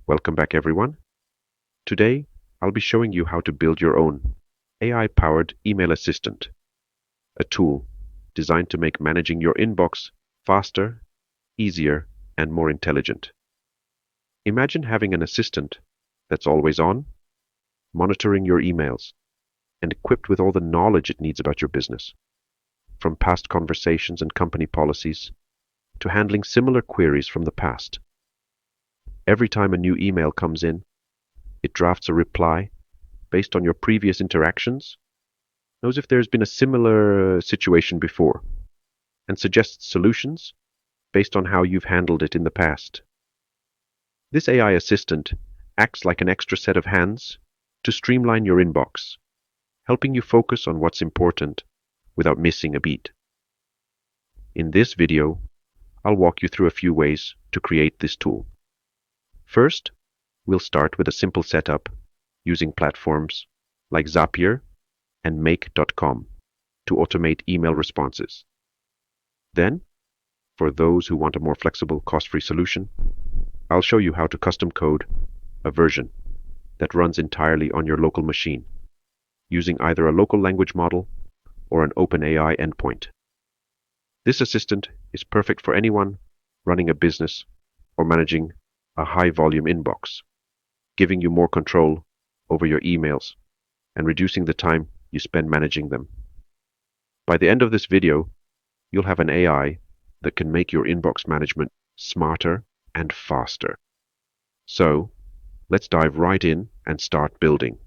Welcome back, everyone. Today, I'll be showing you how to build your own AI-powered email assistant, a tool designed to make managing your inbox faster, easier, and more intelligent. Imagine having an assistant that's always on, monitoring your emails, and equipped with all the knowledge it needs about your business, from past conversations and company policies to handling similar queries from the past. Every time a new email comes in, it drafts a reply based on your previous interactions, knows if there's been a similar situation before, and suggests solutions based on how you've handled it in the past. This AI assistant acts like an extra set of hands to streamline your inbox, helping you focus on what's important without missing a beat. In this video, I'll walk you through a few ways to create this tool. First, we'll start with a simple setup using platforms like Zapier and Make.com to automate email responses. Then, for those who want a more flexible, cost-free solution, I'll show you how to custom code a version that runs entirely on your local machine, using either a local language model or an OpenAI endpoint. This assistant is perfect for anyone running a business or managing a high-volume inbox, giving you more control over your emails and reducing the time you spend managing them. By the end of this video, you'll have an AI that can make your inbox management smarter and faster. So, let's dive right in and start building.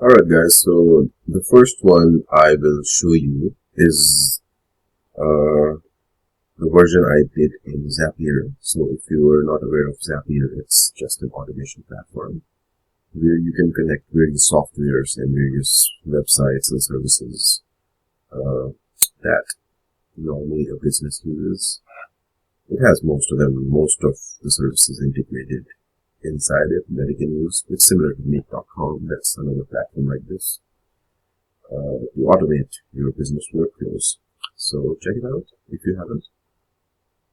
Alright guys, so the first one I will show you is the version I did in Zapier. So if you are not aware of Zapier, it's just an automation platform where you can connect various softwares and various websites and services that normally a business uses. It has most of the services integrated inside it that you can use. It's similar to Make.com. That's another platform like this to automate your business workflows. So check it out if you haven't.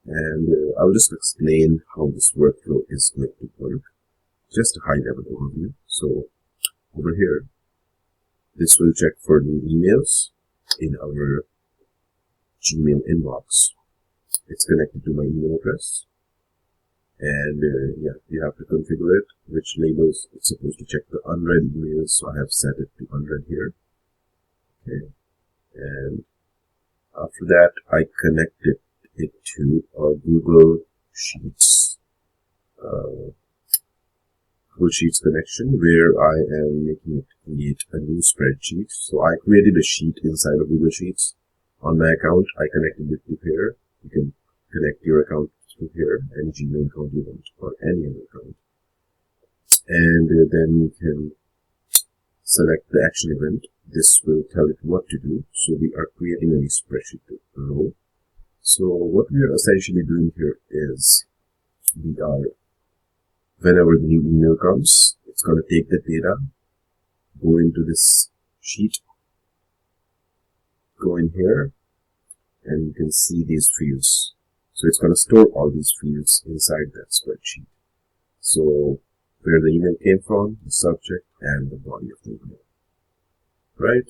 And I'll just explain how this workflow is going to work. Just a high-level overview. So over here, this will check for new emails in our Gmail inbox. It's connected to my email address. And you have to configure it, which labels it's supposed to check the unread emails. So I have set it to unread here. Okay. And after that, I connected it to a Google Sheets connection where I am making it create a new spreadsheet. So I created a sheet inside of Google Sheets on my account. I connected it to here. You can connect your account to here, any Gmail account you want, or any other account. And then you can select the action event. This will tell it what to do. So we are creating a new spreadsheet row. So what we are essentially doing here is whenever the new email comes, it's going to take the data, go into this sheet, go in here, and you can see these fields. So it's going to store all these fields inside that spreadsheet. So where the email came from, the subject, and the body of the email. Right?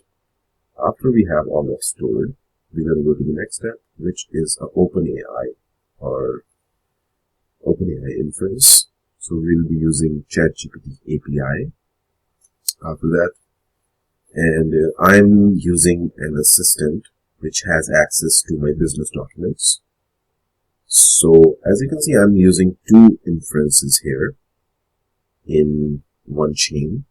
After we have all that stored, we're going to go to the next step, which is an OpenAI or OpenAI inference. So we'll be using ChatGPT API after that. And I'm using an assistant which has access to my business documents. So as you can see, I'm using two inferences here in one chain.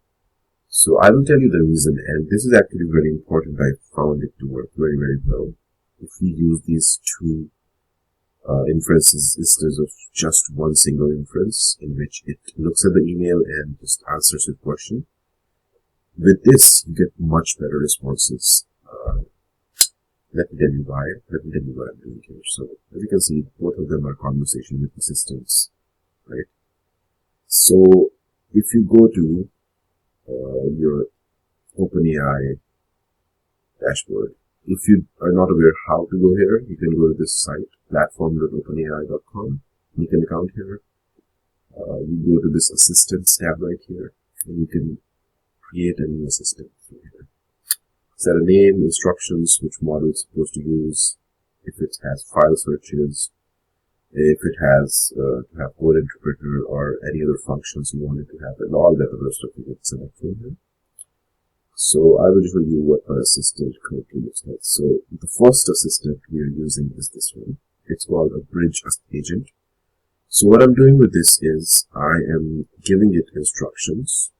So I will tell you the reason, and this is actually very important. I found it to work very, very well. If we use these two inferences instead of just one single inference in which it looks at the email and just answers a question, with this you get much better responses. Let me tell you why. Let me tell you what I'm doing here. So as you can see, both of them are conversation with assistants, right? So if you go to your OpenAI dashboard, if you are not aware how to go here, you can go to this site, platform.openai.com, make an account here, You go to this Assistants tab right here, and you can create a new assistant from here. Set a name, instructions, which model it's supposed to use, if it has file searches, if it has to have code interpreter or any other functions you want it to have, and all that other stuff you can select from here. So I will show you what our assistant currently looks like. So the first assistant we are using is this one. It's called a bridge agent. So what I'm doing with this is I am giving it instructions.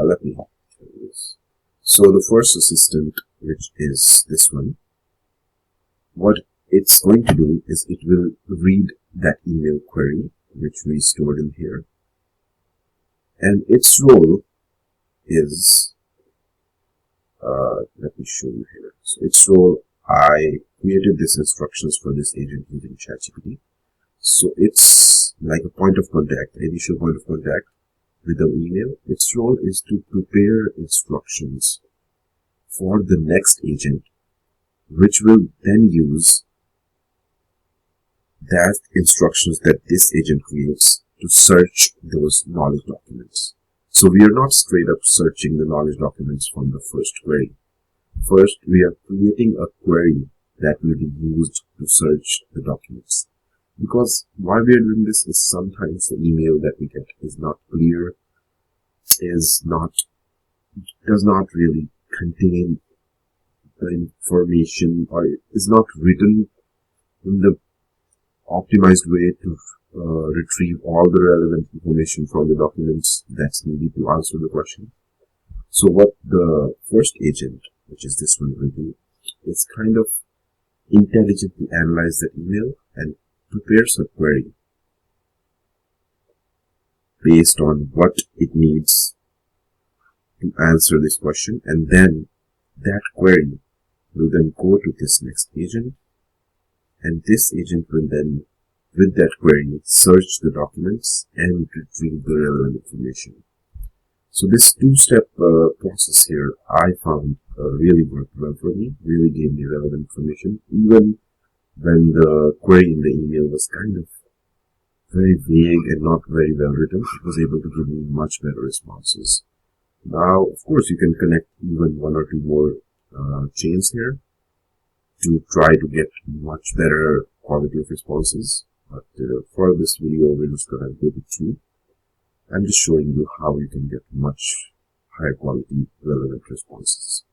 Let me show you this. So the first assistant, which is this one, what it's going to do is it will read that email query which we stored in here, and its role is let me show you here. So its role, I created these instructions for this agent using ChatGPT. So it's like a point of contact, initial point of contact with the email. Its role is to prepare instructions for the next agent, which will then use that instructions that this agent creates to search those knowledge documents. So we are not straight up searching the knowledge documents from the first query. First, we are creating a query that will be used to search the documents. Because why we are doing this is sometimes the email that we get is not clear, does not really contain the information, or is not written in the optimized way to retrieve all the relevant information from the documents that's needed to answer the question. So what the first agent, which is this one, will do is kind of intelligently analyze that email and prepares a query based on what it needs to answer this question, and then that query will then go to this next agent, and this agent will then, with that query, search the documents and retrieve the relevant information. So this two-step process here, I found really worked well for me, really gave me relevant information, even when the query in the email was kind of very vague and not very well written. It was able to give me much better responses. Now, of course, you can connect even one or two more chains here to try to get much better quality of responses. But for this video, we're just going to go with two. I'm just showing you how you can get much higher quality relevant responses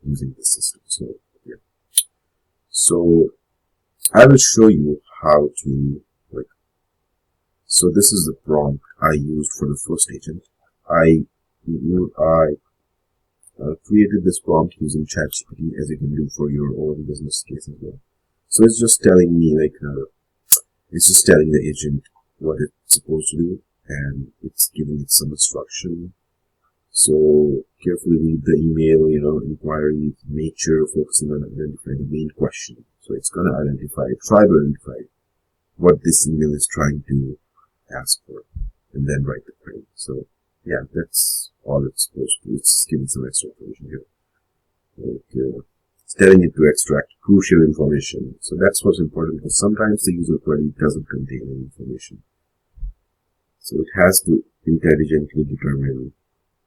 using this system. So, yeah. So, I will show you how to, so this is the prompt I used for the first agent. I created this prompt using ChatGPT, as you can do for your own business case as well. So it's just telling me, it's just telling the agent what it's supposed to do, and it's giving it some instruction. So carefully read the email, inquiry, nature, focusing on identifying the main question. So it's going to try to identify what this email is trying to ask for, and then write the query. So yeah, that's all it's supposed to do. It's giving some extra information here. It's telling it to extract crucial information. So that's what's important, because sometimes the user query doesn't contain any information. So it has to intelligently determine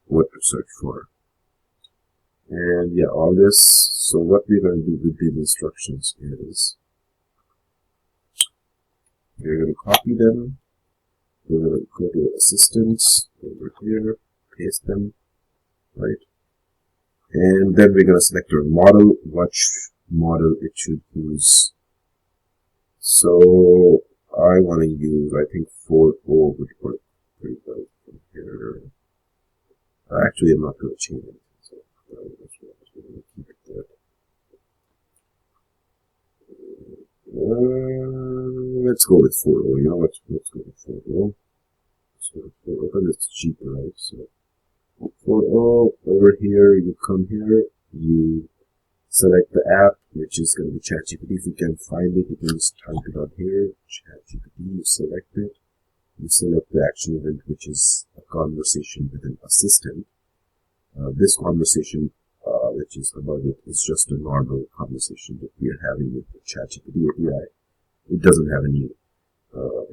what to search for. And yeah, all this. So what we're going to do with these instructions is we're going to copy them. We're going to go to assistants over here, paste them, right? And then we're going to select our model, which model it should use. So I want to use, I think 4.0 would work pretty well from here. Actually, I'm not going to change anything, so we're going to keep it there. Let's go with 4.0. You know what? Let's go with 4.0. Let's go with 4.0 because it's cheaper, right? So 4.0, over here, you come here, you select the app, which is going to be ChatGPT. If you can find it, you can just type it on here, ChatGPT, you select it. You select the action event, which is a conversation with an assistant. This conversation, which is above it, is just a normal conversation that we are having with the ChatGPT API. it doesn't have any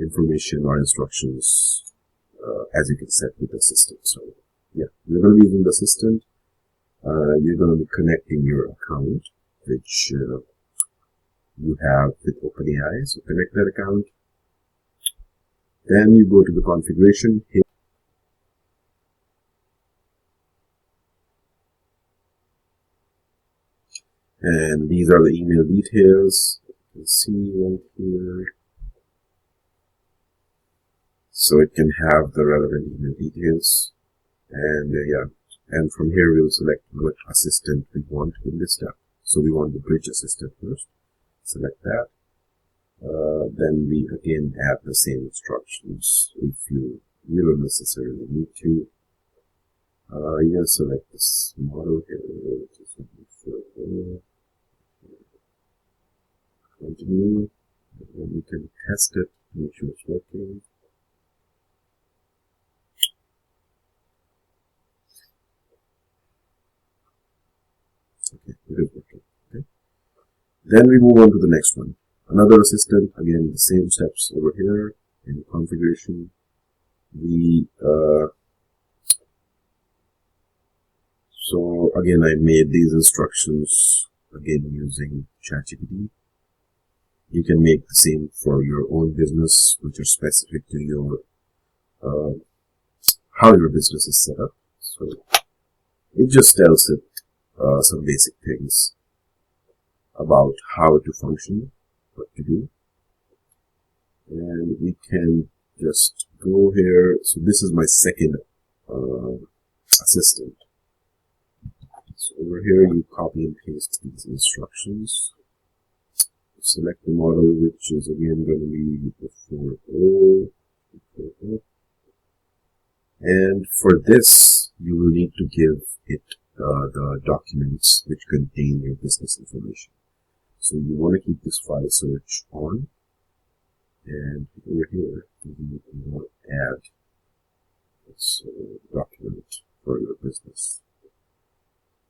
information or instructions as you can set with the assistant. So yeah, you're going to be using the assistant. You're going to be connecting your account, which you have with OpenAI. So connect that account. Then you go to the configuration here. And these are the email details. You can see right here. So it can have the relevant email details. And yeah, and from here we'll select what assistant we want in this step. So we want the bridge assistant first. Select that. Then we again add the same instructions if you don't necessarily need to. You can select this model here, which is continue, and we can test it to make sure it's working. Okay, it is working. Okay. Then we move on to the next one. Another assistant, again the same steps over here in configuration. So again I made these instructions again using ChatGPT. You can make the same for your own business, which are specific to your how your business is set up. So it just tells it some basic things about how to function, what to do. And we can just go here. So this is my second assistant. So over here you copy and paste these instructions. Select the model, which is again going to be the 4.0. And for this, you will need to give it the documents which contain your business information. So you want to keep this file search on. And over here, you want to add this document for your business.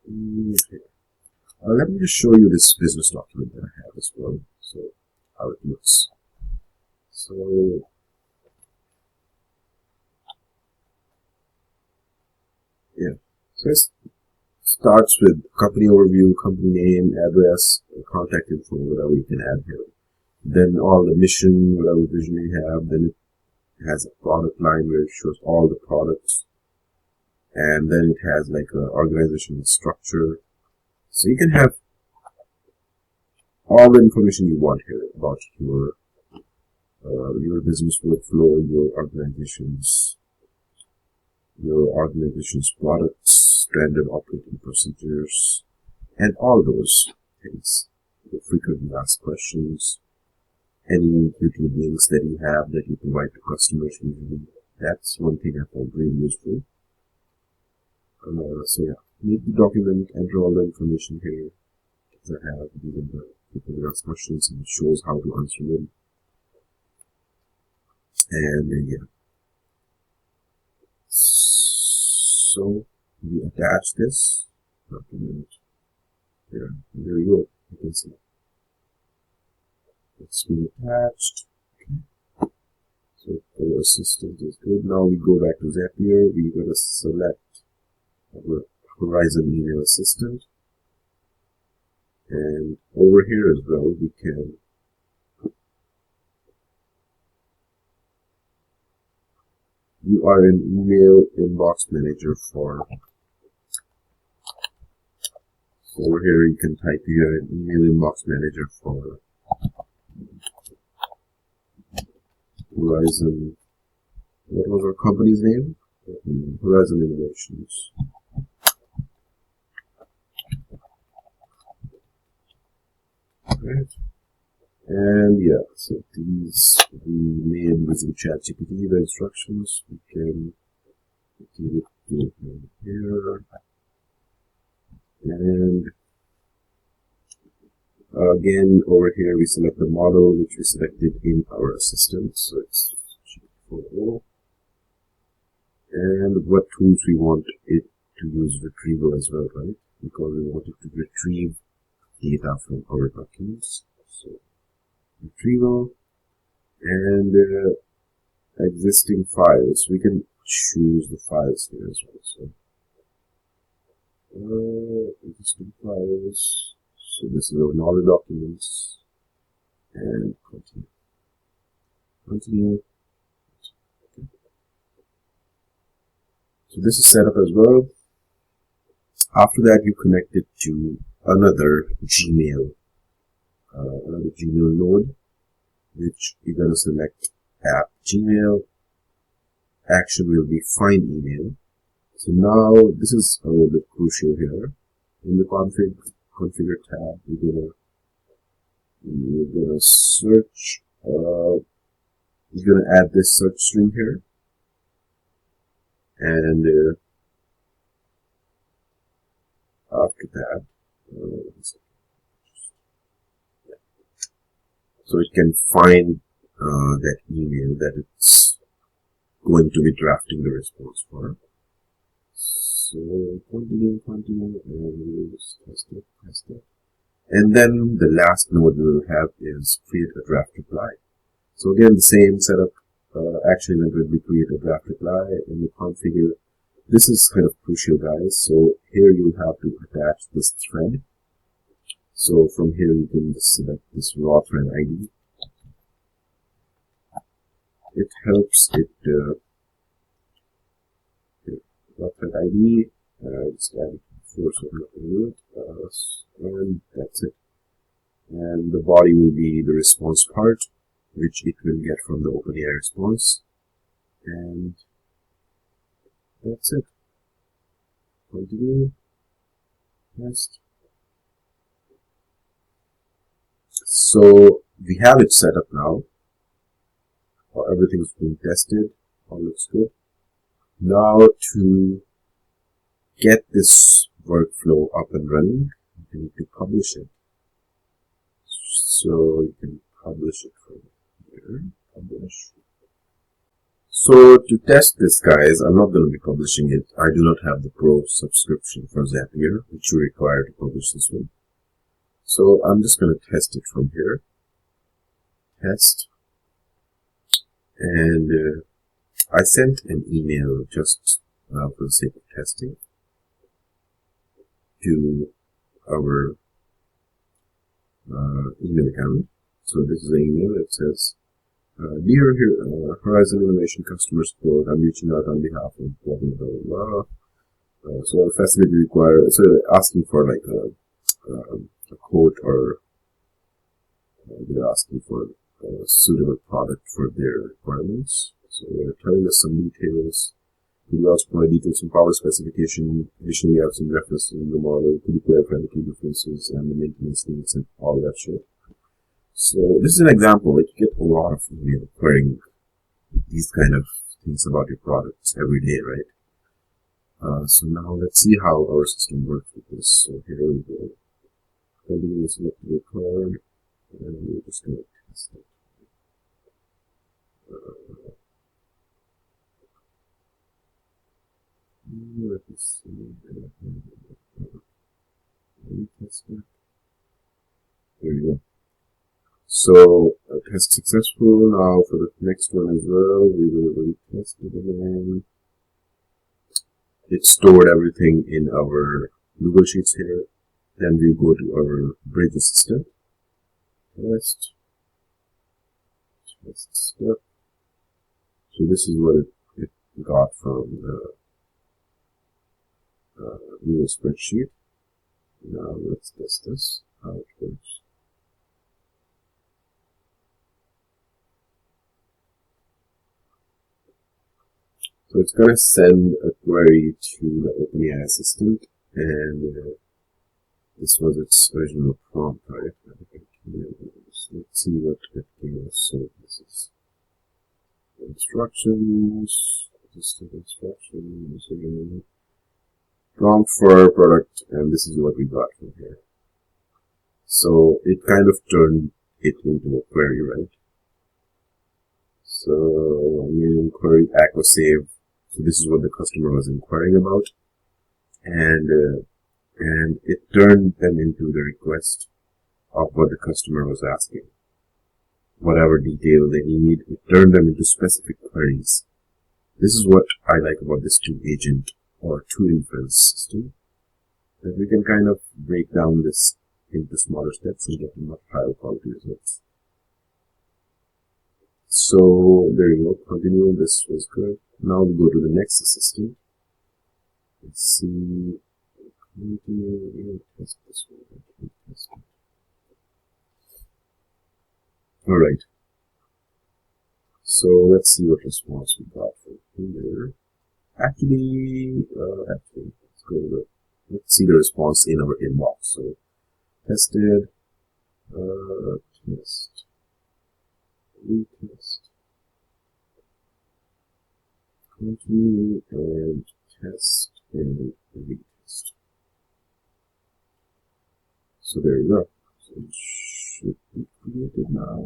Okay. Let me just show you this business document that I have as well, so how it looks. So yeah, so it starts with company overview, company name, address, contact info, whatever you can add here. Then all the mission, whatever vision you have. Then it has a product line where it shows all the products, and then it has like an organizational structure. So you can have all the information you want here about your business workflow, your organization's products, standard operating procedures, and all those things. The frequently asked questions, any YouTube links that you have that you provide to customers usually. That's one thing I found really useful. So yeah, make the document, enter all the information here that I have. These are the frequently asked questions, and it shows how to answer them. And yeah, so we attach this document here. And there you go. You can see it's been attached. Okay. So our assistant is good. Now we go back to Zapier. We're going to select our Horizon email assistant. And over here as well, we can you are an email inbox manager for. So over here you can type you are an email inbox manager for Horizon. What was our company's name? Horizon Innovations. Right. And yeah, so these we made using ChatGPT, the instructions. We can give it to here. And again, over here we select the model which we selected in our assistant. So it's G4O. And what tools we want it to use retrieval as well, right? Because we want it to retrieve data from our documents. So retrieval, And existing files, we can choose the files here as well. So existing files. So this is our knowledge documents, and continue. Continue. Okay. So this is set up as well. After that, you connect it to another Gmail node, which you're going to select app Gmail. Action will be find email. So now this is a little bit crucial here. In the configure tab, you're gonna search. You're gonna add this search string here, and after that, so it can find that email that it's going to be drafting the response for. So continue, and we'll just test it. And then the last node we will have is create a draft reply. So again, the same setup. Action event will be create a draft reply in the configure. This is kind of crucial, guys. So here you'll have to attach this thread. So from here you can just select this raw thread ID. It helps it raw thread ID. Just add it before so I'm not going to do it. And that's it. And the body will be the response part, which it will get from the OpenAI response. And that's it. Continue. Next. So we have it set up now. Everything's been tested. All looks good. Now to get this workflow up and running, you need to publish it. So you can publish it from here. Publish. So to test this, guys, I'm not going to be publishing it. I do not have the Pro subscription for Zapier, which you require to publish this one. So I'm just going to test it from here. Test. And I sent an email just for the sake of testing to our email account. So this is the email. It says, Dear Horizon Innovation Customer Support, I'm reaching out on behalf of blah, blah, blah, blah. So our facility requires, so they're asking for like a quote, or they're asking for a suitable product for their requirements. So they're telling us some details. Could you also provide details on power specification? Additionally, you have some references in the model. Could you clarify the key differences and the maintenance needs and all that shit? So this is an example. Like, you get a lot of email querying these kind of things about your products every day, right? So now let's see how our system works with this. So here we go. Continue to select the record, and we're just going to test it. Let me see. Test it. There you go. So test successful. Now for the next one as well, we will retest it again. It stored everything in our Google Sheets here. Then we go to our bridge assistant. Test step. So this is what it got from the Google spreadsheet. Now let's test this, how it works. So it's going to send a query to the OpenAI assistant, and this was its original prompt, right? Let's see what it gave us. So this is instructions, assistant instructions, again, prompt for product, and this is what we got from here. So it kind of turned it into a query, right? So main inquiry aquasave. So this is what the customer was inquiring about, and it turned them into the request of what the customer was asking. whatever detail they need. It turned them into specific queries. This is what I like about this two-agent or two-inference system, that we can kind of break down this into smaller steps and get much higher quality results. So there you go, continue, this was good. Now we go to the next assistant. Let's see, continue, test this one, test it. Alright, so let's see what response we got from here. Actually, let's go to let's see the response in our inbox. So, tested, test, retest, continue, and test, and retest. So there you go. So it should be created now,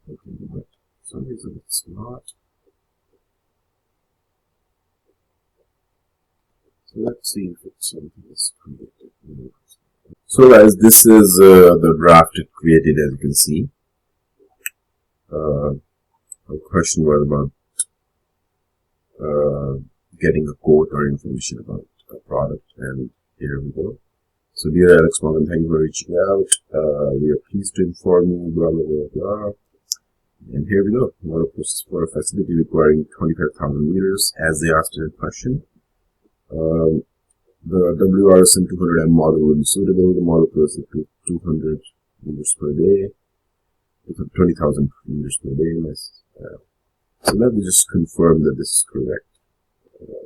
but for some reason it's not. So let's see if it's something that's created. So guys, this is the draft it created, as you can see. A question was about getting a quote or information about a product, and here we go. So dear Alex Morgan, thank you for reaching out. We are pleased to inform you, blah, blah, blah, blah. And here we go. Water process for a facility requiring 25,000 liters, as they asked in a question. The WRSM 200M model will be suitable. The model processes to 200 liters per day, 20,000 liters per day. So let me just confirm that this is correct.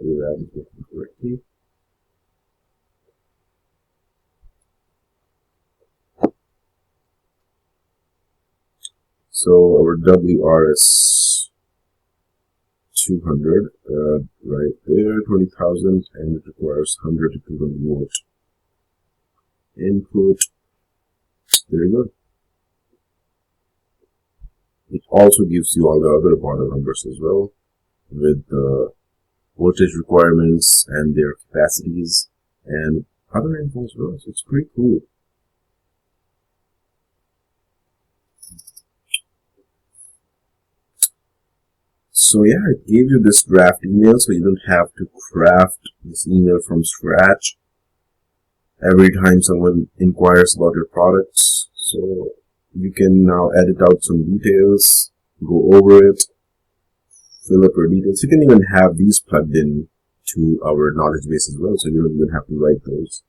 We're adding it correctly. So our WRS 200, right there, 20,000, and it requires 100 to 200 volt input. There you go. It also gives you all the other model numbers as well, with the voltage requirements and their capacities and other info as well. So it's pretty cool. So yeah, it gave you this draft email, so you don't have to craft this email from scratch every time someone inquires about your products. So you can now edit out some details, go over it, fill up your details. You can even have these plugged in to our knowledge base as well, so you don't even have to write those.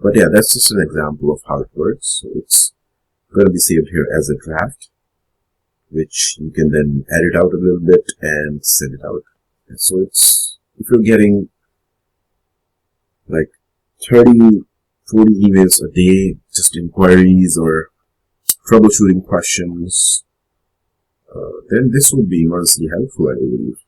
But yeah, that's just an example of how it works. So it's going to be saved here as a draft, which you can then edit out a little bit and send it out. And so it's, if you're getting like 30, 40 emails a day, just inquiries or troubleshooting questions, then this would be immensely helpful, I believe.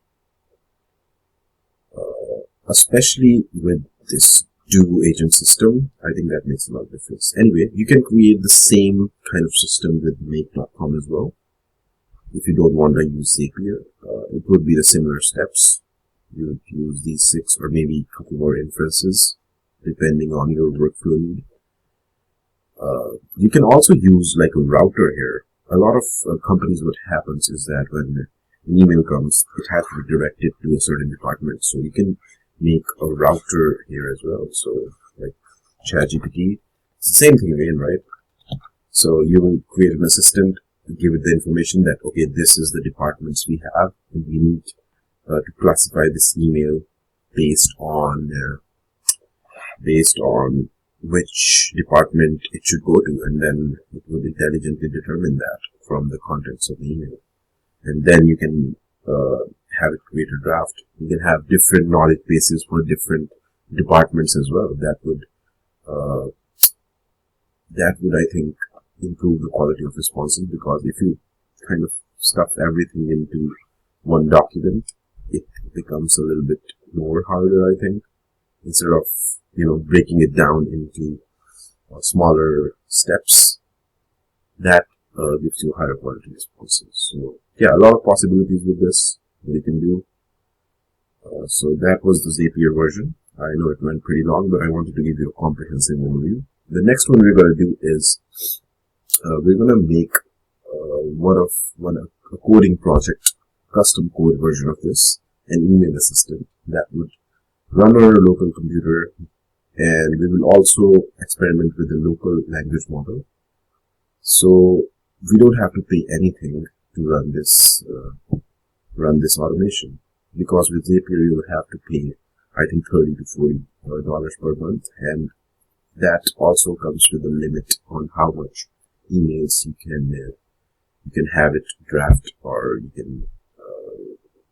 Especially with this do agent system, I think that makes a lot of difference. Anyway, you can create the same kind of system with make.com as well. If you don't want to use Zapier, it would be the similar steps. You would use these 6 or maybe a couple more inferences, depending on your workflow need. You can also use like a router here. A lot of companies, what happens is that when an email comes, it has to be directed to a certain department. So you can make a router here as well. So like ChatGPT, it's the same thing again, right? So you will create an assistant, give it the information that, okay, this is the departments we have, and we need to classify this email based on which department it should go to, and then it will intelligently determine that from the contents of the email. And then you can have it create a draft. You can have different knowledge bases for different departments as well. That would I think improve the quality of responses, because if you kind of stuff everything into one document, it becomes a little bit more harder, I think, instead of breaking it down into smaller steps. That gives you higher quality responses. So yeah, a lot of possibilities with this that you can do. So that was the Zapier version. I know it went pretty long, but I wanted to give you a comprehensive overview. The next one we're going to do is we're going to make a coding project, custom code version of this, an email assistant that would run on our local computer, and we will also experiment with the local language model. So we don't have to pay anything to run this automation, because with Zapier you'll have to pay, I think, $30 to $40 per month, and that also comes with a limit on how much emails you can have it draft, or you can.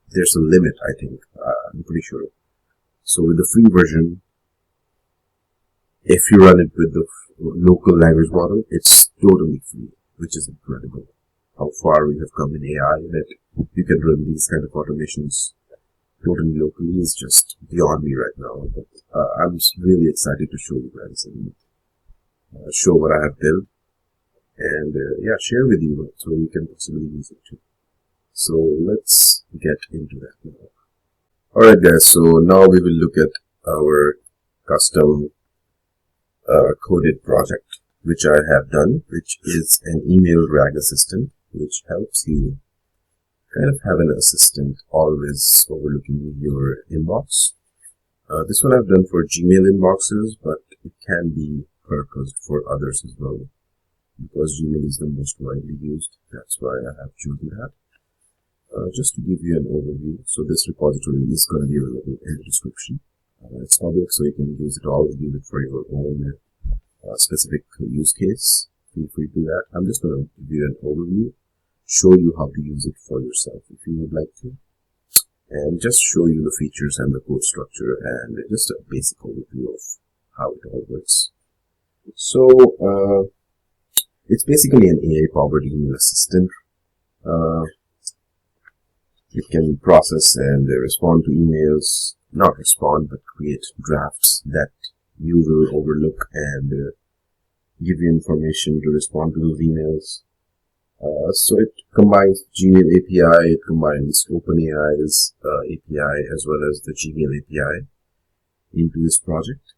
There's a limit, I think. I'm pretty sure. So with the free version, if you run it with the local language model, it's totally free, which is incredible. How far we have come in AI, that you can run these kind of automations totally locally is just beyond me right now. But I'm really excited to show you guys and show what I have built, and share with you so you can possibly use it too. So let's get into that now. Alright guys, so now we will look at our custom coded project which I have done, which is an email RAG assistant, which helps you kind of have an assistant always overlooking your inbox. This one I've done for Gmail inboxes, but it can be purposed for others as well, because Gmail is the most widely used. That's why I have chosen that. Just to give you an overview, so this repository is going to be available in the description. It's public, so you can use it all, use it for your own specific use case. Feel free to do that. I'm just going to give you an overview, show you how to use it for yourself if you would like to, and just show you the features and the code structure, and just a basic overview of how it all works. So it's basically an AI-powered email assistant. It can process and respond to emails, not respond, but create drafts that you will overlook and give you information to respond to those emails. So it combines Gmail API, it combines OpenAI's API as well as the Gmail API into this project.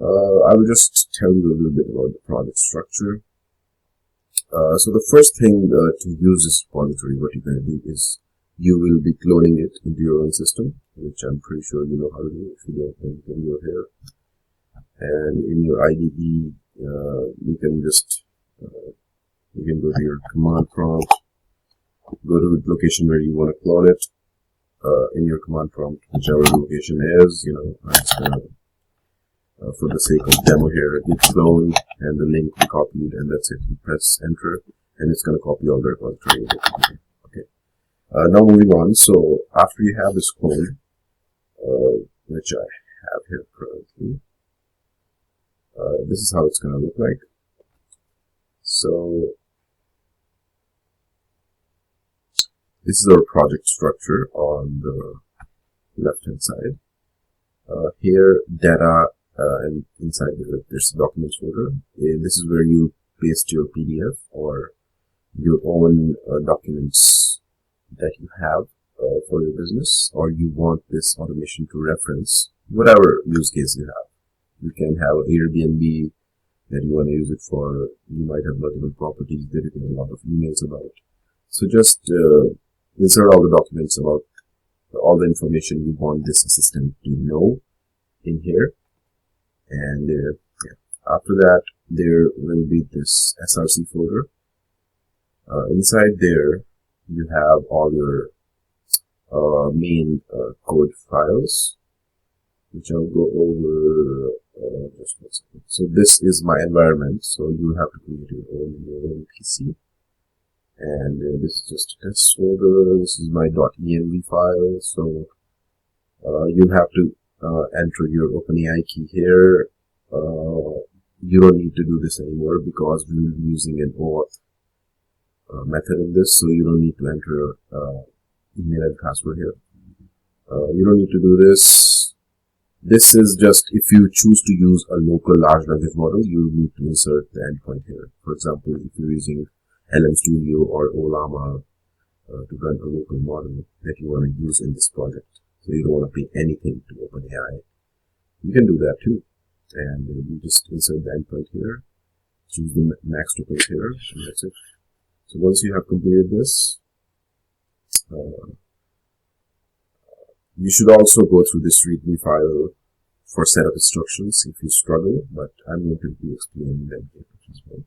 I will just tell you a little bit about the project structure. So the first thing to use this repository, what you're going to do is you will be cloning it into your own system, which I'm pretty sure you know how to do. If you don't, then go here. And in your IDE, you can just you can go to your command prompt, go to the location where you want to clone it. In your command prompt, whichever location is, I'm just gonna, for the sake of demo here, git clone, and the link we copied, and that's it. You press enter, and it's going to copy all the repository. Okay. Now moving on. So after you have this code, which I have here currently, this is how it's going to look like. So this is our project structure on the left-hand side. Here, data. And inside there's a documents folder. This is where you paste your PDF or your own documents that you have for your business, or you want this automation to reference whatever use case you have. You can have Airbnb that you want to use it for. You might have multiple properties that you get a lot of emails about. So just insert all the documents about all the information you want this assistant to know in here. And after that, there will be this SRC folder. Inside there, you have all your main code files, which I'll go over just one second. So this is my environment. So you have to create your own PC. And this is just a test folder. This is my .env file. So you'll have to enter your OpenAI key here. You don't need to do this anymore because we will be using an OAuth method in this, so you don't need to enter email and password here. You don't need to do this. This is just if you choose to use a local large language model, you need to insert the endpoint here. For example, if you're using LM Studio or Olama to run a local model that you want to use in this project, so you don't want to pay anything to OpenAI, you can do that too. And you just insert the endpoint here. choose the max tuples here, and that's it. So once you have completed this, you should also go through this README file for setup instructions if you struggle, but I'm going to be explaining them here as well.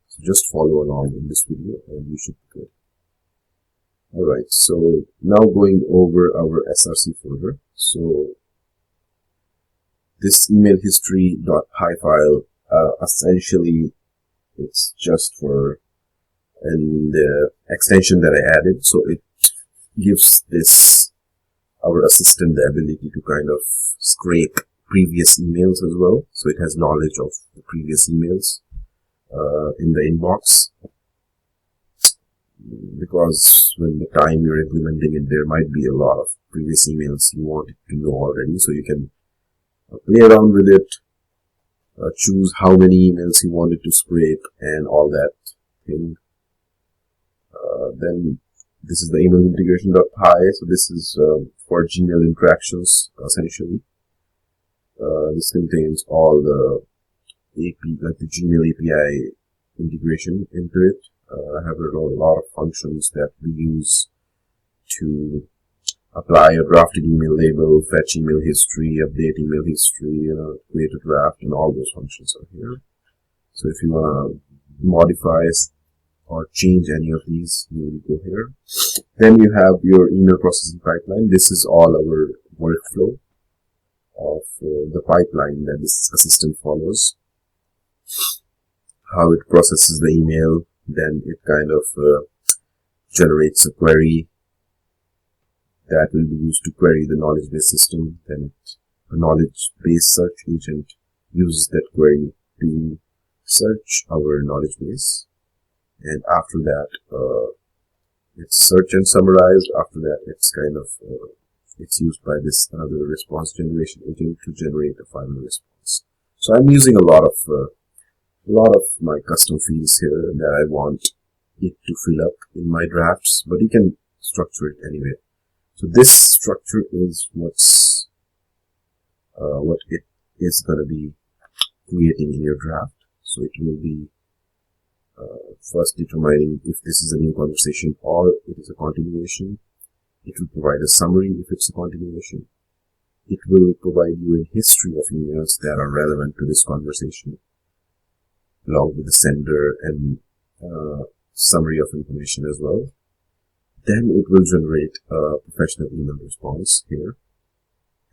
So just follow along in this video and you should be good. Alright, so now going over our src folder. So this email history.py file, essentially it's just for an extension that I added. So it gives this our assistant the ability to kind of scrape previous emails as well. So it has knowledge of the previous emails in the inbox, because when the time you're implementing it, there might be a lot of previous emails you want it to know already. So you can play around with it, choose how many emails you want it to scrape and all that thing. Then this is the email integration.py. So this is for Gmail interactions essentially. This contains all the API, like the Gmail API integration into it. I have a lot of functions that we use to apply a drafted email label, fetch email history, update email history, create a draft, and all those functions are here. So if you want to modify or change any of these, you will go here. Then you have your email processing pipeline. This is all our workflow of the pipeline that this assistant follows. How it processes the email, then it kind of generates a query that will be used to query the knowledge base system. Then a knowledge base search agent uses that query to search our knowledge base, and after that it's search and summarized. After that it's kind of it's used by this another response generation agent to generate a final response. So I'm using a lot of my custom fields here that I want it to fill up in my drafts, but you can structure it anyway. So this structure is what it is going to be creating in your draft. So it will be first determining if this is a new conversation or it is a continuation. It will provide a summary if it's a continuation. It will provide you a history of emails that are relevant to this conversation, along with the sender and summary of information as well. Then it will generate a professional email response here,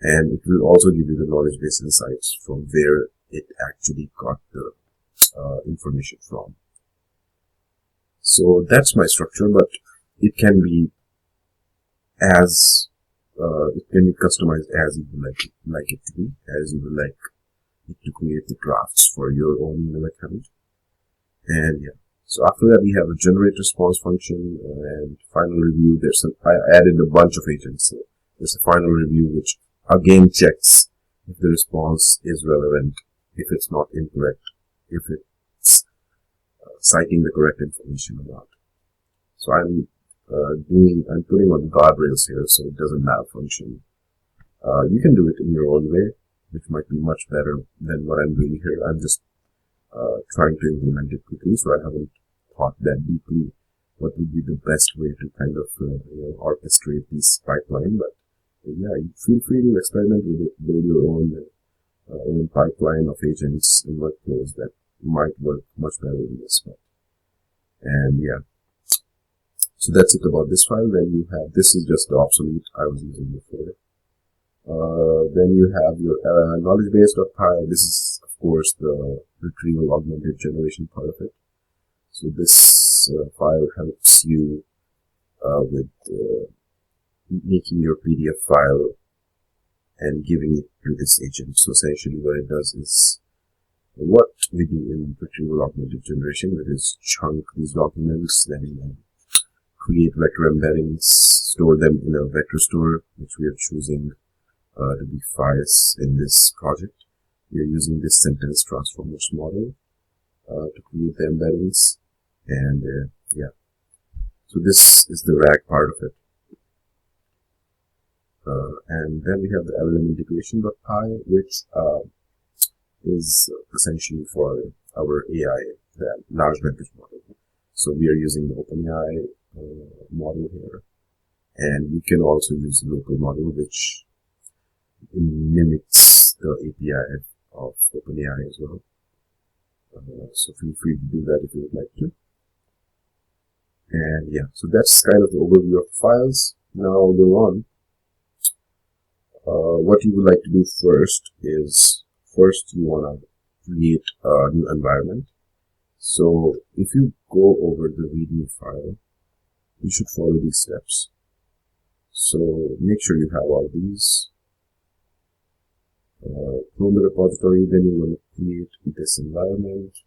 and it will also give you the knowledge base insights from where it actually got the information from. So that's my structure, but it can be it can be customized as you would like it to be, as you would like it to create the drafts for your own email account. And yeah, so after that we have a generate response function and final review. I added a bunch of agents. So there's a final review which again checks if the response is relevant, if it's not incorrect, if it's citing the correct information or not. So I'm putting on guardrails here so it doesn't malfunction. You can do it in your own way, which might be much better than what I'm doing here. I'm just trying to implement it quickly, so I haven't thought that deeply what would be the best way to kind of orchestrate this pipeline. But yeah, feel free to experiment with it, build your own pipeline of agents and workflows that might work much better than this one. And yeah, so that's it about this file. Then you have, this is just the obsolete I was using before. Then you have your knowledge base.py. This is of course the retrieval augmented generation part of it. So this file helps you with making your PDF file and giving it to this agent. So essentially what it does is what we do in retrieval augmented generation, which is chunk these documents, then create vector embeddings, store them in a vector store, which we are choosing to be files in this project. We are using this sentence transformers model to create the embeddings, and yeah, so this is the RAG part of it. And then we have the LLM integration.py, which is essentially for our AI the large language model. So we are using the OpenAI model here, and you can also use the local model, which mimics the API of OpenAI as well. So feel free to do that if you would like to. And yeah, so that's kind of the overview of the files. Now I'll go on. What you would like to do first is, you want to create a new environment. So if you go over the README file, you should follow these steps. So make sure you have all these. Clone the repository, then you want to create this environment,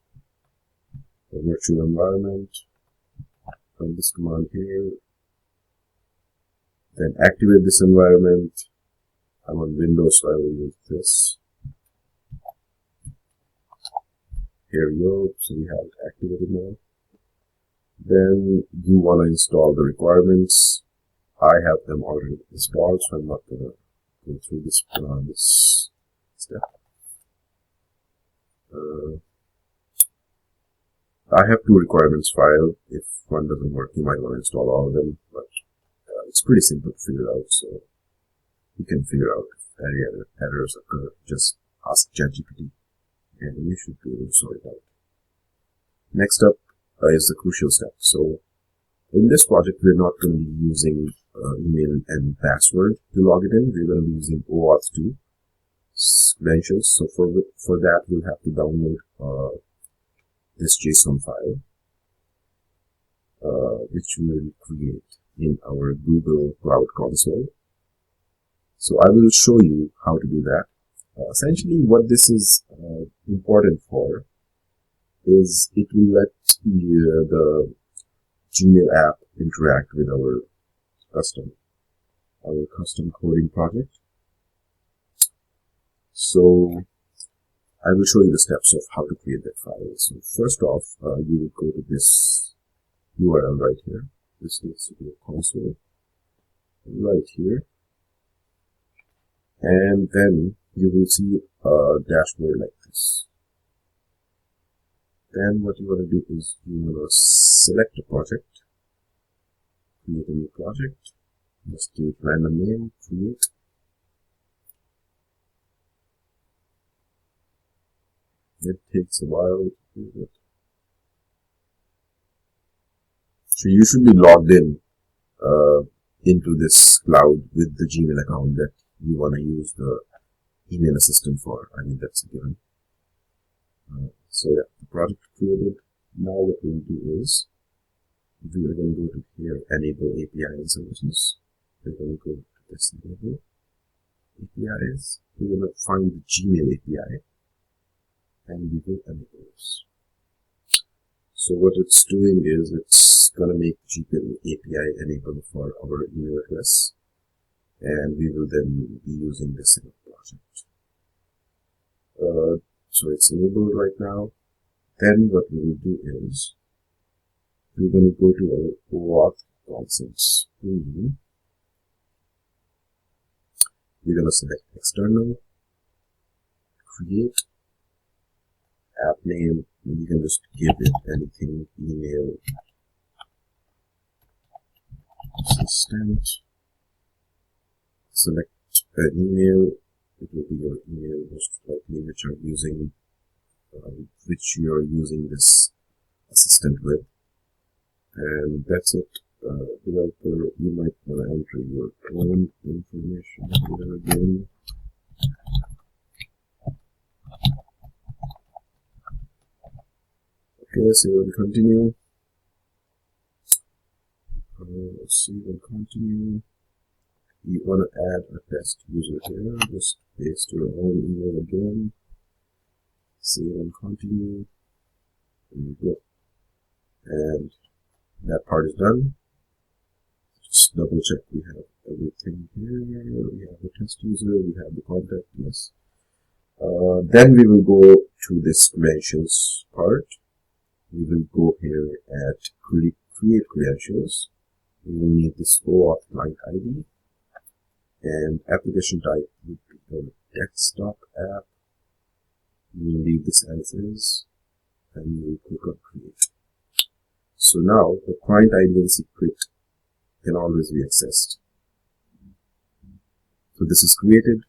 a virtual environment. Run this command here. Then activate this environment. I'm on Windows, so I will use this. Here we go. So we have it activated now. Then you want to install the requirements. I have them already installed, so I'm not going to go through this step. I have two requirements file. If one doesn't work, you might want to install all of them, but it's pretty simple to figure out, so you can figure out if any other errors occur. Just ask ChatGPT, and you should be able to sort it out. Next up is the crucial step. So in this project, we're not going to be using email and password to log it in. We're going to be using OAuth 2 credentials. So for that, we'll have to download this JSON file, which we will create in our Google Cloud Console. So I will show you how to do that. Essentially, what this is important for is it will let the Gmail app interact with our custom coding project. So I will show you the steps of how to create that file. So first off, you will go to this URL right here. This needs to be a console right here. And then you will see a dashboard like this. Then what you want to do is you want to select a project, create a new project, just give it random name, create. It takes a while to do it. So you should be logged in into this cloud with the Gmail account that you want to use the email assistant for. I mean, that's a given. So yeah, the project created. Now what we'll do is we are going to go to here, enable API and services. We're going to go to this enable APIs. We're going to find the Gmail API and we will enable this. So what it's doing is it's going to make Gmail API enable for our email address, and we will then be using this in our project. So it's enabled right now. Then what we will do is we're going to go to our OAuth consent screen. We're going to select external, create app name. You can just give it anything, email assistant. Select an email. It will be your email most likely which you're using this assistant with. And that's it. Developer, you might want to enter your own information here again. Okay, save and continue. Save and continue. You want to add a test user here. Just paste your own email again. Save and continue. There you go. And that part is done. Just double check we have everything here. We have the test user, we have the contact, yes. Then we will go to this credentials part. We will go here at create credentials. We will need this OAuth client ID, and application type would be a desktop app. We will leave this as is. and you click on create. So now the client ID and secret can always be accessed. So this is created.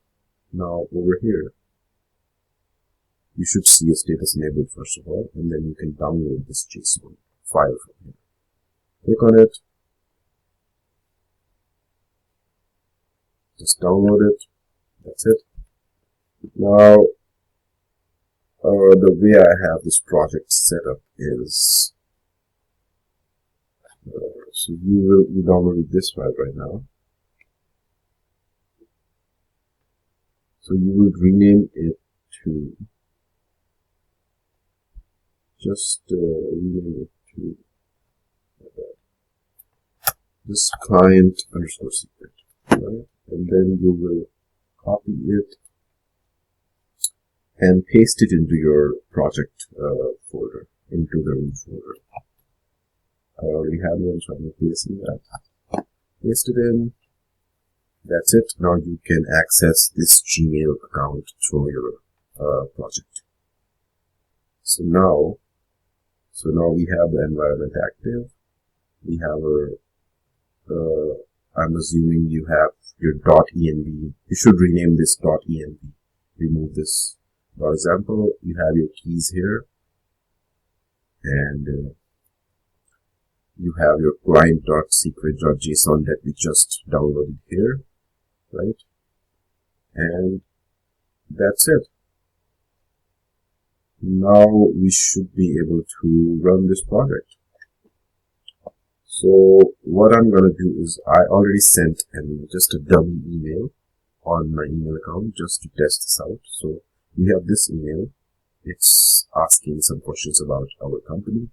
Now over here, you should see a status enabled first of all, and then you can download this JSON file from here. Click on it. Just download it. That's it. Now, the way I have this project set up is, so you downloaded this file right now. So you would rename it to, just rename it to this client underscore secret, right? And then you will copy it and paste it into your project folder, into the root folder. I already had one, so I'm replacing that. Paste it in. That's it. Now you can access this Gmail account through your project. So now we have the environment active. We have our, I'm assuming you have your .env. You should rename this .env. Remove this .example. You have your keys here. And you have your client.secret.json that we just downloaded here, right? And that's it. Now we should be able to run this project. So what I'm going to do is I already sent just a dummy email on my email account just to test this out. So we have this email. It's asking some questions about our company.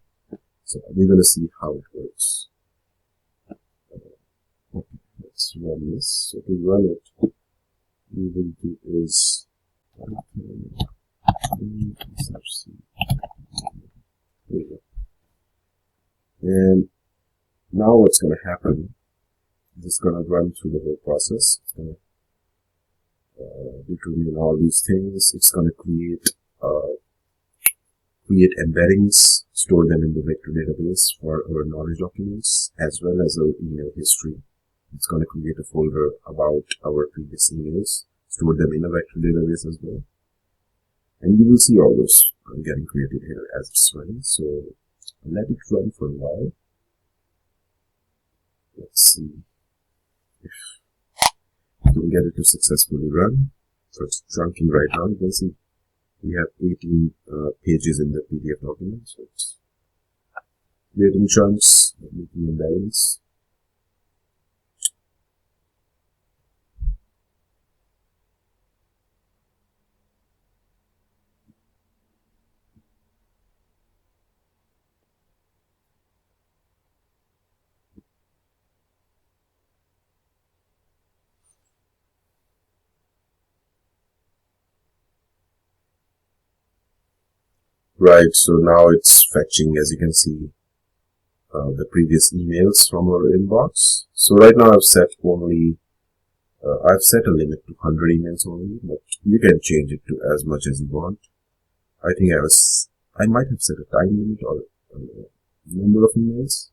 So we're going to see how it works. Okay, let's run this. So to run it, what we will do is and now what's going to happen, it's going to run through the whole process. It's going to determine all these things. It's going to create embeddings, store them in the vector database for our knowledge documents, as well as our email history. It's going to create a folder about our previous emails, store them in a vector database as well. And you will see all those getting created here as it's running. So let it run for a while. Let's see if we can get it to successfully run. So it's chunking right now. You can see we have 18 pages in the PDF document. So it's creating chunks, making embeddings. Right, so now it's fetching, as you can see, the previous emails from our inbox. So right now I've set only, I've set a limit to 100 emails only, but you can change it to as much as you want. I think I might have set a time limit or number of emails,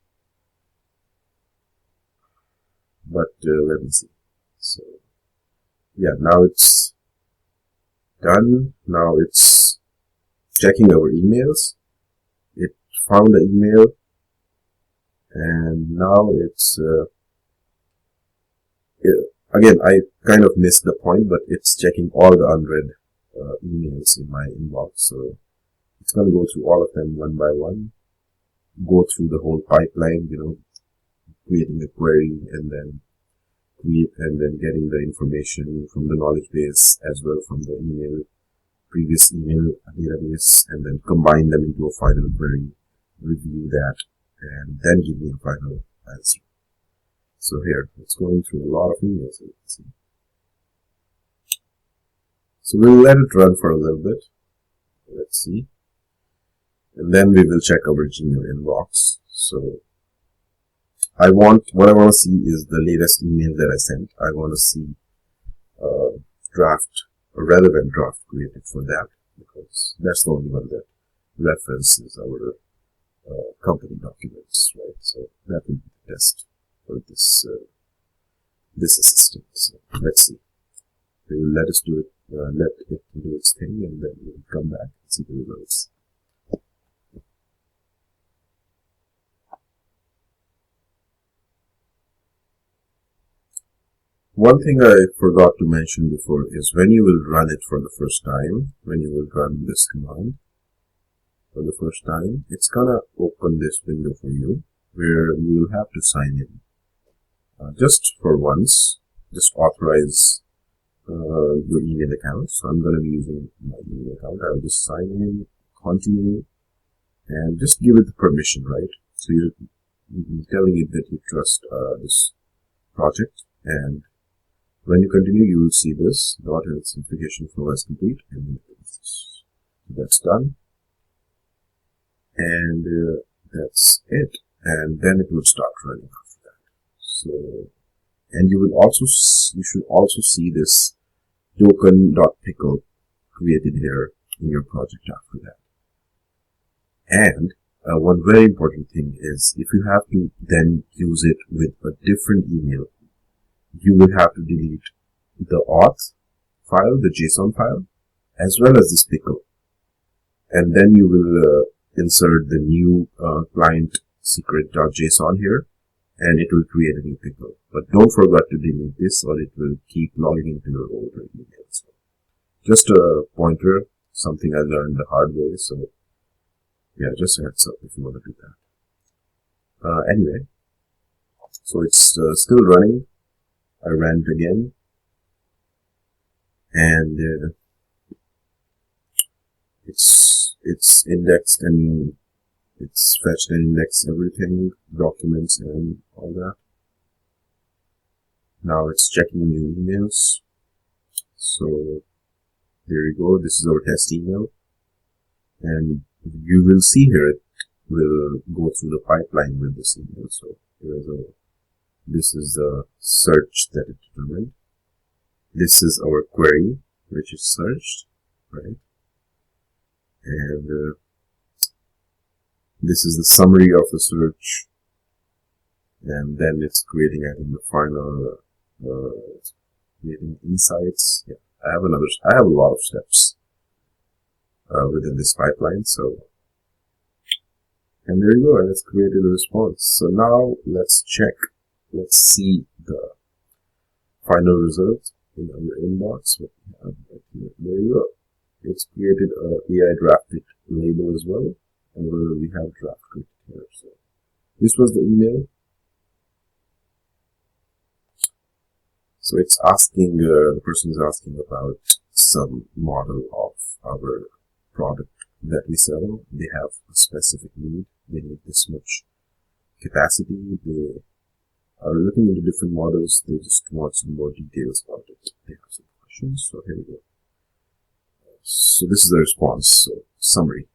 but let me see. So yeah, now it's done. Now it's checking our emails. It found the email, and now it's again, I kind of missed the point, but it's checking all the unread emails in my inbox. So it's going to go through all of them one by one, go through the whole pipeline, creating a query and then getting the information from the knowledge base as well from the previous email database, and then combine them into a final query, review that, and then give me a final answer. So here, it's going through a lot of emails, as you can see. So we'll let it run for a little bit. Let's see. And then we will check our Gmail inbox. So what I want to see is the latest email that I sent. I want to see a relevant draft created for that, because that's the only one that references our company documents, right? So that will be the test for this assistant. So let's see. They will let us do it, let it do its thing, and then we'll come back and see the results. One thing I forgot to mention before is when you will run it for the first time, when you will run this command for the first time, it's gonna open this window for you where you will have to sign in. Just for once, just authorize your email account. So I'm going to be using my email account. I'll just sign in, continue, and just give it the permission, right? So you're telling it that you trust this project, and when you continue, you will see this dot identification flow as complete, and so that's done, and that's it. And then it will start running after that. So, and you should also see this token.pickle created here in your project after that. And one very important thing is if you have to then use it with a different email, you will have to delete the auth file, the JSON file, as well as this pickle. And then you will insert the new client secret.json here, and it will create a new pickle. But don't forget to delete this, or it will keep logging into your older emails. Just a pointer, something I learned the hard way. So yeah, just a heads up if you want to do that. Anyway, so it's still running. I ran it again, and it's indexed and it's fetched and indexed everything, documents and all that. Now it's checking new emails. So there you go. This is our test email, and you will see here it will go through the pipeline with this email. So this is the search that it determined. This is our query which is searched, right? And this is the summary of the search, and then it's creating, I think, the final creating insights. Yeah, I have a lot of steps within this pipeline. So, and there you go, and it's created a response. So now let's check. Let's see the final result in our inbox. There you go. It's created a AI drafted label as well, and we have draft created here. So this was the email. So it's asking, the person is asking about some model of our product that we sell. They have a specific need. They need this much capacity. They are looking into different models. They just want some more details about it. They have some questions. So here we go. So this is the response. So summary.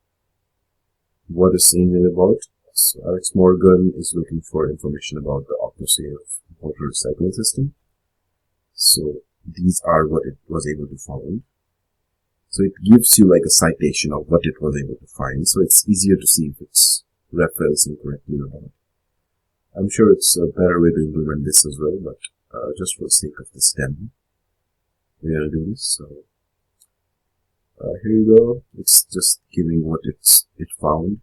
What is the email about? So Alex Morgan is looking for information about the autosave water recycling system. So these are what it was able to find. So it gives you like a citation of what it was able to find. So it's easier to see if it's referencing correctly or not. I'm sure it's a better way to implement this as well, but just for the sake of this demo, we're going to do this. So here you go. It's just giving what it found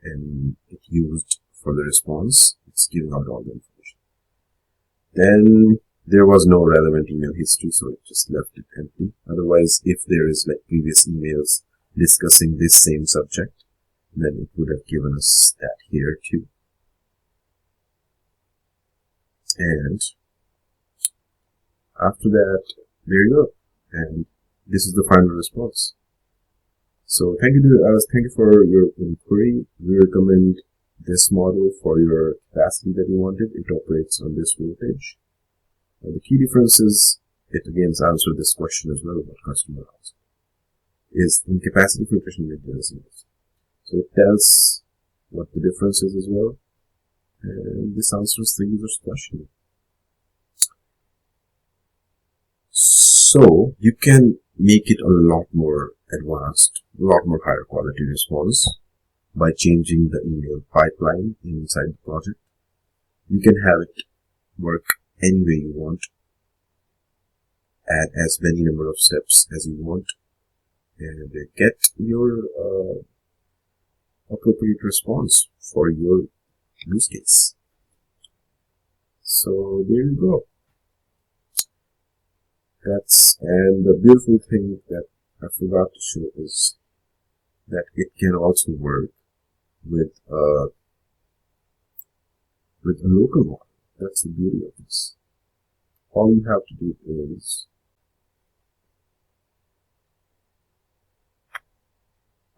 and it used for the response. It's giving out all the information. Then there was no relevant email history, so it just left it empty. Otherwise, if there is like previous emails discussing this same subject, then it would have given us that here too. And after that, there you go. And this is the final response. So thank you for your inquiry. We recommend this model for your capacity that you wanted. It operates on this voltage. The key difference is, it again answers this question as well about customer asked, is in capacity filtration maintenance. So it tells what the difference is as well. And this answers the user's question. So you can make it a lot more advanced, a lot more higher quality response by changing the email pipeline inside the project. You can have it work any way you want, add as many number of steps as you want, and get your appropriate response for your use case. So there you go. And the beautiful thing that I forgot to show is that it can also work with a local model. That's the beauty of this. All you have to do is,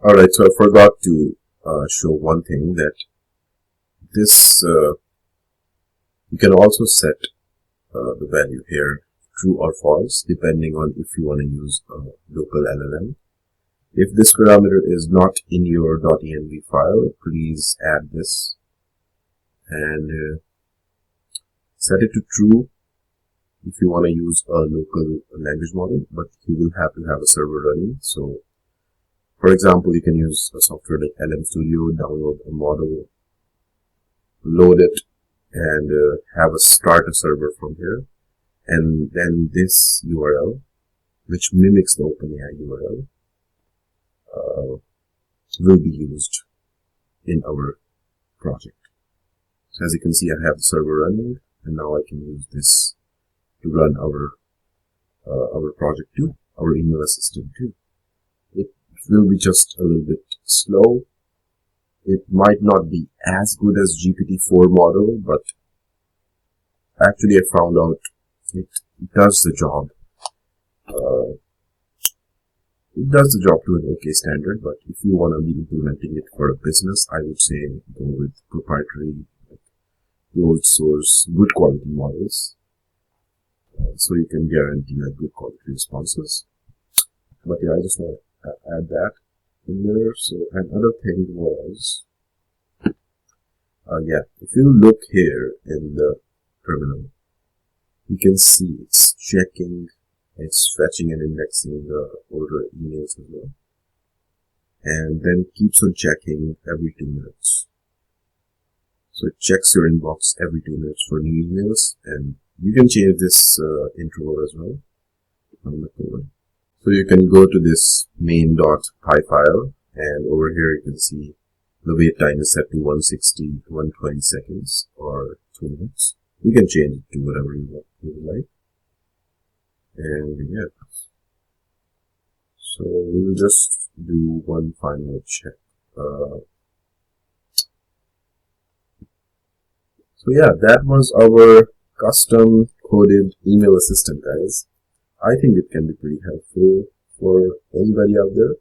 alright, so I forgot to show one thing, that this, you can also set the value here true or false depending on if you want to use a local LLM. If this parameter is not in your .env file, please add this and set it to true if you want to use a local language model, but you will have to have a server running. So for example, you can use a software like LM Studio, download a model, load it, and start a server from here. And then this URL, which mimics the OpenAI URL, will be used in our project. So as you can see, I have the server running, and now I can use this to run our project too, our email assistant too. It will be just a little bit slow. It might not be as good as GPT-4 model, but actually I found out it does the job. It does the job to an okay standard, but if you want to be implementing it for a business, I would say go with proprietary, closed source, good quality models, so you can guarantee good quality responses. But yeah, I just want to add that in there. So another thing was, if you look here in the terminal, you can see it's checking, it's fetching and indexing the older emails as well, and then keeps on checking every 2 minutes. So it checks your inbox every 2 minutes for new emails, and you can change this interval as well on the code. So you can go to this main.py file, and over here you can see the wait time is set to 160, 120 seconds or 2 minutes. You can change it to whatever you would like. And yeah, so we will just do one final check. So yeah, that was our custom coded email assistant, guys. I think it can be pretty helpful for anybody out there.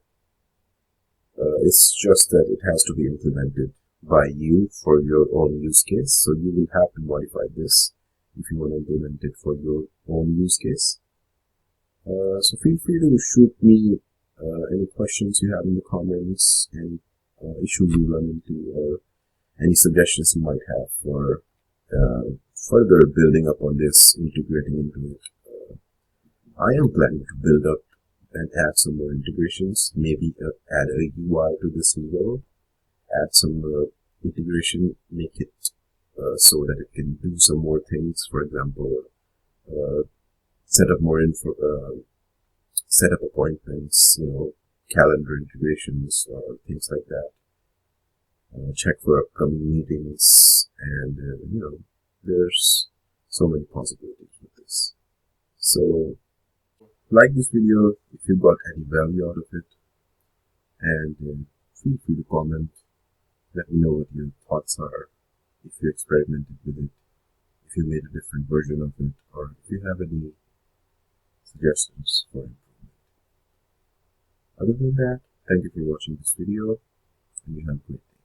It's just that it has to be implemented by you for your own use case. So you will have to modify this if you want to implement it for your own use case. So feel free to shoot me any questions you have in the comments, any issues you run into, or any suggestions you might have for further building up on this, integrating into it. I am planning to build up and add some more integrations, maybe add a UI to this as well, add some integration, make it so that it can do some more things. For example, set up more info, set up appointments, calendar integrations, things like that. Check for upcoming meetings, and there's so many possibilities with this. So like this video if you got any value out of it, and feel free to comment. Let me know what your thoughts are, if you experimented with it, if you made a different version of it, or if you have any suggestions for improvement. Other than that, thank you for watching this video, and you have a great day.